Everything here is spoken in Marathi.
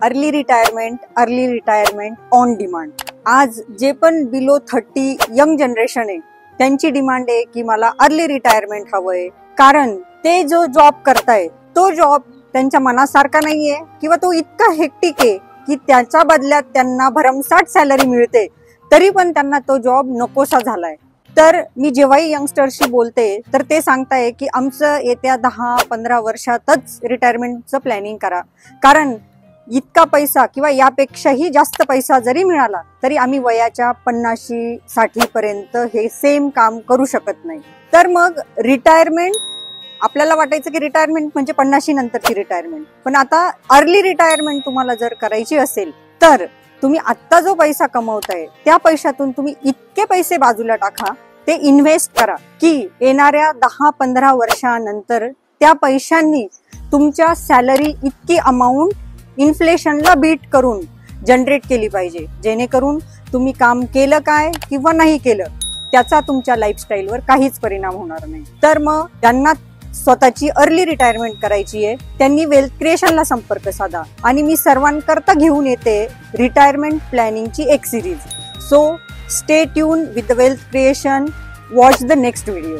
Early retirement on demand. आज जे पण बिलो 30 यंग जनरेशन आहे त्यांची डिमांड आहे की मला अर्ली रिटायरमेंट हवंय, कारण ते जो जॉब करताय तो जॉब त्यांच्या मनासारखा नाहीये किंवा तो इतका हेक्टिक आहे की त्याच्या बदल्यात त्यांना भरमसाठ सॅलरी मिळते तरी पण त्यांना तो जॉब नकोसा झालाय। तर मी जेव्हाही यंगस्टरशी बोलते तर ते सांगताय की आमचं येत्या 10-15 वर्षातच रिटायरमेंटचं प्लॅनिंग करा, कारण इतका पैसा किंवा यापेक्षाही जास्त पैसा जरी मिळाला तरी आम्ही वयाच्या 50-60 पर्यंत हे सेम काम करू शकत नाही। तर मग रिटायरमेंट, आपल्याला वाटायचं की रिटायरमेंट म्हणजे 50 नंतरची रिटायरमेंट, पण आता अर्ली रिटायरमेंट तुम्हाला जर करायची असेल तर तुम्ही आत्ता जो पैसा कमवताय त्या पैशातून तुम्ही इतके पैसे बाजूला टाका, ते इन्व्हेस्ट करा की येणाऱ्या 10-15 वर्षानंतर त्या पैशांनी तुमच्या सॅलरी इतकी अमाऊंट इन्फ्लेशनला बीट करून जनरेट केली पाहिजे, जेणेकरून तुम्ही काम केलं काय किंवा नाही केलं त्याचा तुमच्या लाईफस्टाईलवर काहीच परिणाम होणार नाही। तर मग ज्यांना स्वतःची अर्ली रिटायरमेंट करायची आहे त्यांनी वेल्थ क्रिएशनला संपर्क साधा आणि मी सर्वांकरता घेऊन येते रिटायरमेंट प्लॅनिंगची एक series. So stay tune with the wealth creation, watch the next video.